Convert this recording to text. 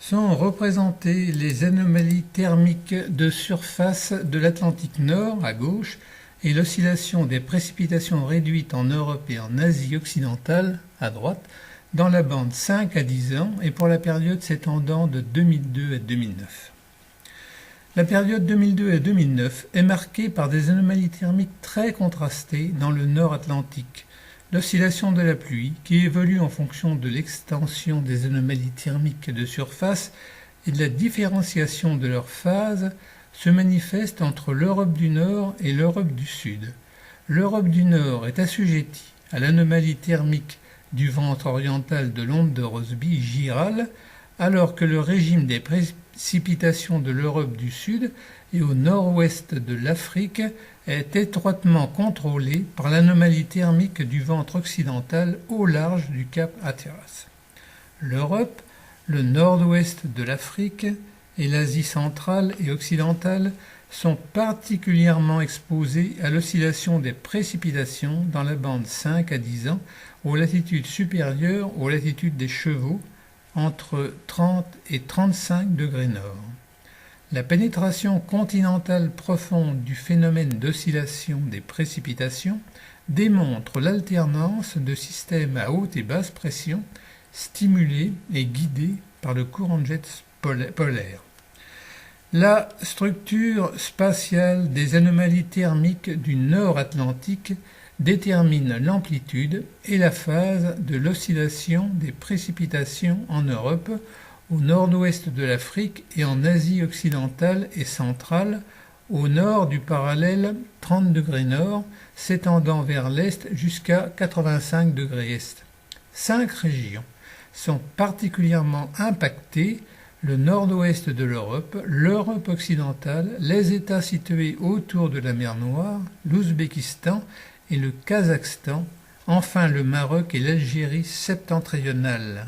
Sont représentées les anomalies thermiques de surface de l'Atlantique Nord à gauche et l'oscillation des précipitations réduites en Europe et en Asie occidentale à droite dans la bande 5 à 10 ans et pour la période s'étendant de 2002 à 2009. La période 2002 à 2009 est marquée par des anomalies thermiques très contrastées dans le nord Atlantique. L'oscillation de la pluie, qui évolue en fonction de l'extension des anomalies thermiques de surface et de la différenciation de leurs phases, se manifeste entre l'Europe du Nord et l'Europe du Sud. L'Europe du Nord est assujettie à l'anomalie thermique du ventre oriental de l'onde de Rossby Giral, alors que le régime des précipitations de l'Europe du Sud et au nord-ouest de l'Afrique est étroitement contrôlé par l'anomalie thermique du ventre occidental au large du cap Hatteras. L'Europe, le nord-ouest de l'Afrique et l'Asie centrale et occidentale sont particulièrement exposés à l'oscillation des précipitations dans la bande 5 à 10 ans aux latitudes supérieures aux latitudes des chevaux, entre 30 et 35 degrés nord. La pénétration continentale profonde du phénomène d'oscillation des précipitations démontre l'alternance de systèmes à haute et basse pression stimulés et guidés par le courant de jet polaire. La structure spatiale des anomalies thermiques du nord Atlantique détermine l'amplitude et la phase de l'oscillation des précipitations en Europe, au nord-ouest de l'Afrique et en Asie occidentale et centrale, au nord du parallèle 30 degrés nord, s'étendant vers l'est jusqu'à 85 degrés est. 5 régions sont particulièrement impactées: le nord-ouest de l'Europe, l'Europe occidentale, les États situés autour de la mer Noire, l'Ouzbékistan et le Kazakhstan, enfin le Maroc et l'Algérie septentrionale.